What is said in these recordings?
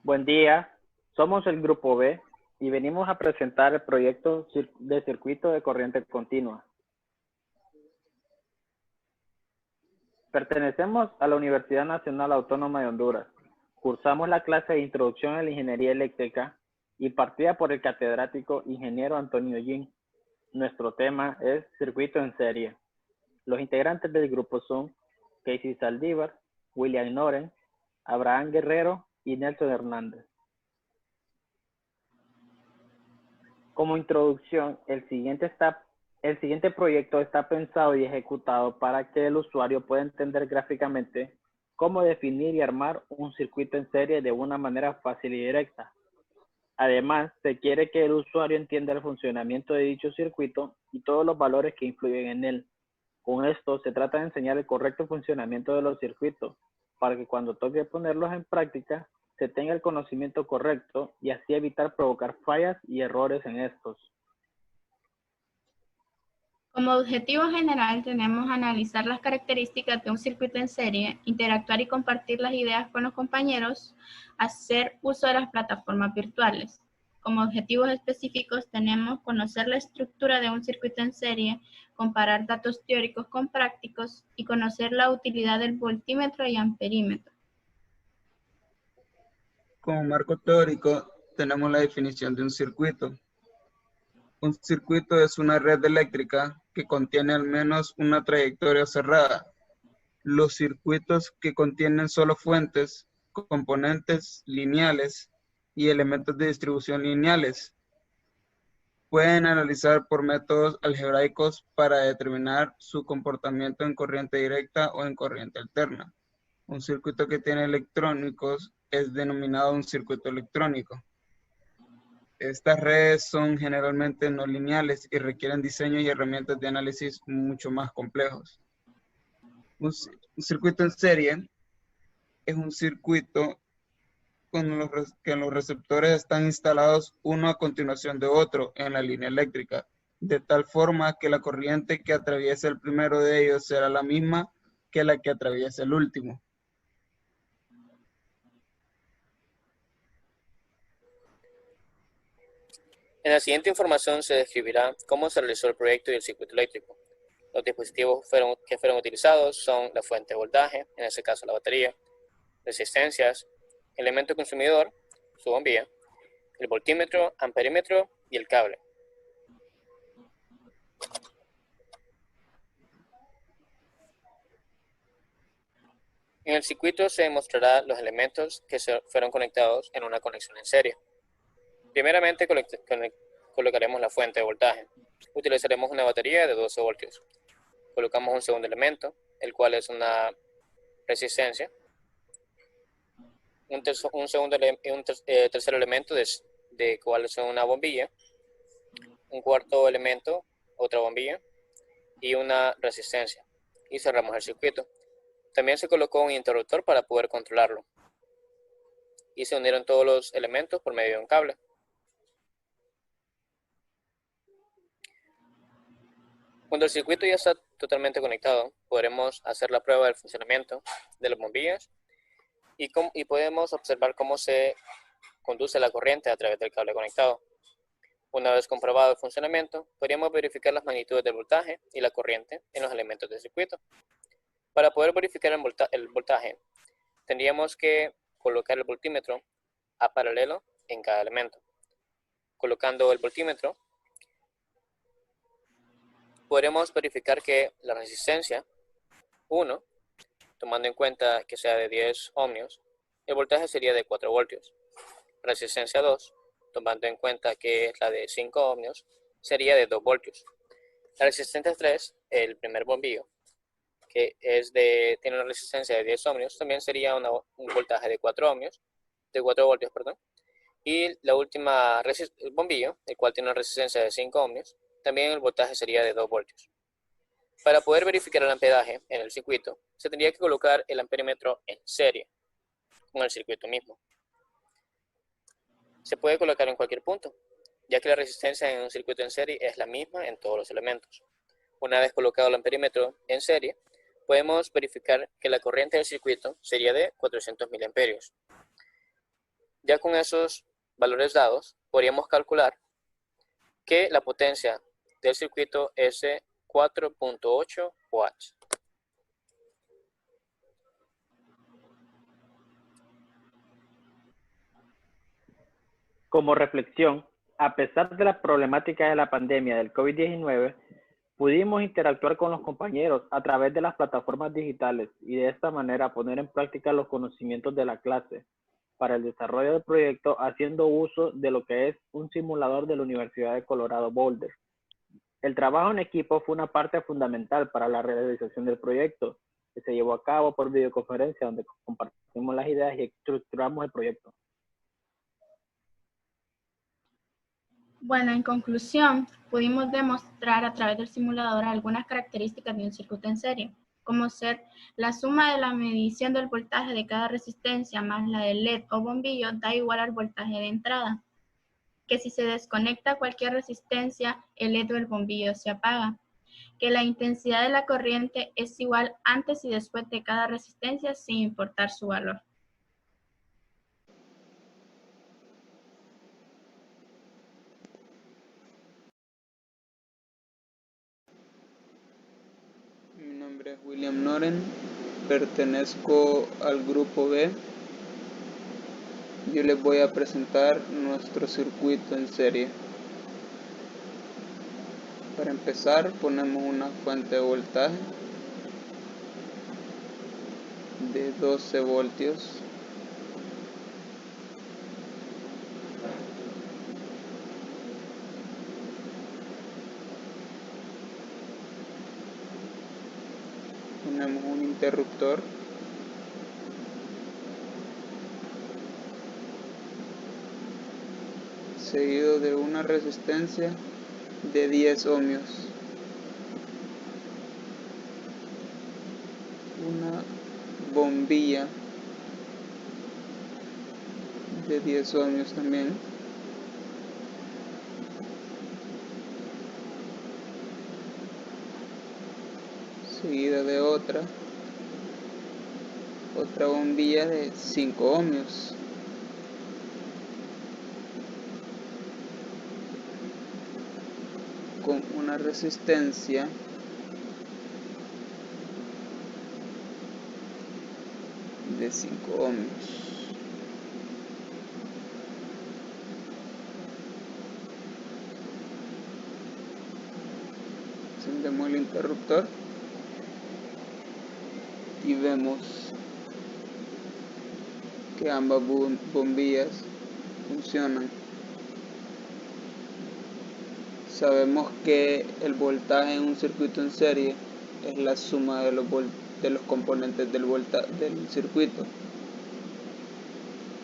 Buen día, somos el Grupo B y venimos a presentar el proyecto de circuito de corriente continua. Pertenecemos a la Universidad Nacional Autónoma de Honduras. Cursamos la clase de Introducción a la Ingeniería Eléctrica impartida por el catedrático ingeniero Antonio Yin. Nuestro tema es circuito en serie. Los integrantes del grupo son Casey Saldívar, William Noren, Abraham Guerrero y Nelson Hernández. Como introducción, el siguiente proyecto está pensado y ejecutado para que el usuario pueda entender gráficamente cómo definir y armar un circuito en serie de una manera fácil y directa. Además, se quiere que el usuario entienda el funcionamiento de dicho circuito y todos los valores que influyen en él. Con esto se trata de enseñar el correcto funcionamiento de los circuitos para que cuando toque ponerlos en práctica se tenga el conocimiento correcto y así evitar provocar fallas y errores en estos. Como objetivo general tenemos analizar las características de un circuito en serie, interactuar y compartir las ideas con los compañeros, hacer uso de las plataformas virtuales. Como objetivos específicos tenemos conocer la estructura de un circuito en serie, comparar datos teóricos con prácticos y conocer la utilidad del voltímetro y amperímetro. Como marco teórico, tenemos la definición de un circuito. Un circuito es una red eléctrica que contiene al menos una trayectoria cerrada. Los circuitos que contienen solo fuentes, componentes lineales y elementos de distribución lineales pueden analizar por métodos algebraicos para determinar su comportamiento en corriente directa o en corriente alterna. Un circuito que tiene electrónicos es denominado un circuito electrónico. Estas redes son generalmente no lineales y requieren diseños y herramientas de análisis mucho más complejos. Un circuito en serie es un circuito que los receptores están instalados uno a continuación de otro en la línea eléctrica, de tal forma que la corriente que atraviesa el primero de ellos será la misma que la que atraviesa el último. En la siguiente información se describirá cómo se realizó el proyecto y el circuito eléctrico. Los dispositivos que fueron utilizados son la fuente de voltaje, en este caso la batería, resistencias, elemento consumidor, su bombilla, el voltímetro, amperímetro y el cable. En el circuito se demostrará los elementos que fueron conectados en una conexión en serie. Primeramente colocaremos la fuente de voltaje. Utilizaremos una batería de 12 voltios. Colocamos un segundo elemento, el cual es una resistencia. Un tercer elemento de cual es una bombilla. Un cuarto elemento, otra bombilla y una resistencia. Y cerramos el circuito. También se colocó un interruptor para poder controlarlo. Y se unieron todos los elementos por medio de un cable. Cuando el circuito ya está totalmente conectado, podremos hacer la prueba del funcionamiento de las bombillas y podemos observar cómo se conduce la corriente a través del cable conectado. Una vez comprobado el funcionamiento, podríamos verificar las magnitudes del voltaje y la corriente en los elementos del circuito. Para poder verificar el voltaje, tendríamos que colocar el voltímetro a paralelo en cada elemento. Colocando el voltímetro, podremos verificar que la resistencia 1, tomando en cuenta que sea de 10 ohmios, el voltaje sería de 4 voltios. Resistencia 2, tomando en cuenta que es la de 5 ohmios, sería de 2 voltios. La resistencia 3, el primer bombillo, que tiene una resistencia de 10 ohmios, también sería un voltaje de 4 voltios, perdón. Y la última el bombillo, el cual tiene una resistencia de 5 ohmios, también el voltaje sería de 2 voltios. Para poder verificar el ampedaje en el circuito, se tendría que colocar el amperímetro en serie con el circuito mismo. Se puede colocar en cualquier punto, ya que la resistencia en un circuito en serie es la misma en todos los elementos. Una vez colocado el amperímetro en serie, podemos verificar que la corriente del circuito sería de 400 miliamperios. Ya con esos valores dados, podríamos calcular que la potencia del circuito es 4.8 watts. Como reflexión, a pesar de la problemática de la pandemia del COVID-19, pudimos interactuar con los compañeros a través de las plataformas digitales y de esta manera poner en práctica los conocimientos de la clase para el desarrollo del proyecto haciendo uso de lo que es un simulador de la Universidad de Colorado Boulder. El trabajo en equipo fue una parte fundamental para la realización del proyecto, que se llevó a cabo por videoconferencia donde compartimos las ideas y estructuramos el proyecto. Bueno, en conclusión, pudimos demostrar a través del simulador algunas características de un circuito en serie, como ser la suma de la medición del voltaje de cada resistencia más la del LED o bombillo da igual al voltaje de entrada, que si se desconecta cualquier resistencia, el LED o el bombillo se apaga, que la intensidad de la corriente es igual antes y después de cada resistencia sin importar su valor. Mi nombre es William Noren, pertenezco al grupo B. Yo les voy a presentar nuestro circuito en serie. Para empezar, ponemos una fuente de voltaje de 12 voltios. Ponemos un interruptor seguido de una resistencia de 10 ohmios, una bombilla de 10 ohmios también, seguida de otra bombilla de 5 ohmios, con una resistencia de 5 ohmios. Encendemos el interruptor y vemos que ambas bombillas funcionan. Sabemos que el voltaje en un circuito en serie es la suma de los componentes del circuito.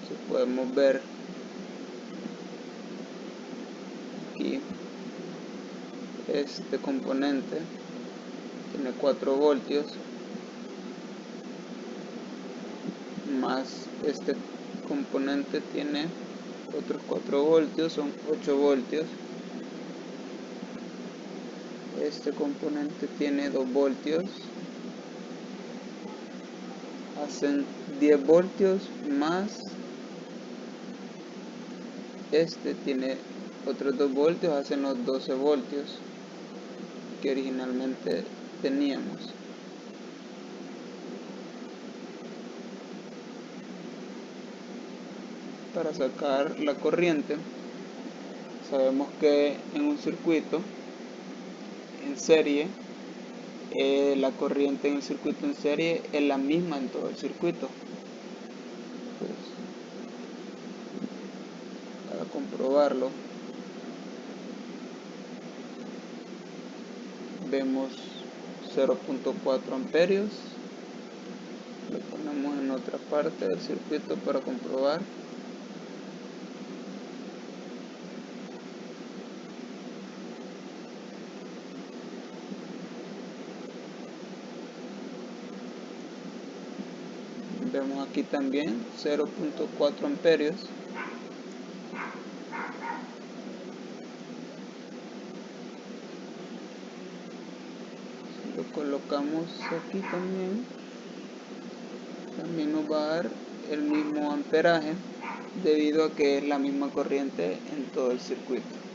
Entonces podemos ver aquí, este componente tiene 4 voltios, más este componente tiene otros 4 voltios, son 8 voltios. Este componente tiene 2 voltios, hacen 10 voltios, más este tiene otros 2 voltios, hacen los 12 voltios que originalmente teníamos. Para sacar la corriente, sabemos que en un circuito en serie, la corriente en el circuito en serie es la misma en todo el circuito. Pues, para comprobarlo, vemos 0.4 amperios, lo ponemos en otra parte del circuito para comprobar. Vemos aquí también 0.4 amperios. Si lo colocamos aquí también nos va a dar el mismo amperaje. debido a que es la misma corriente en todo el circuito.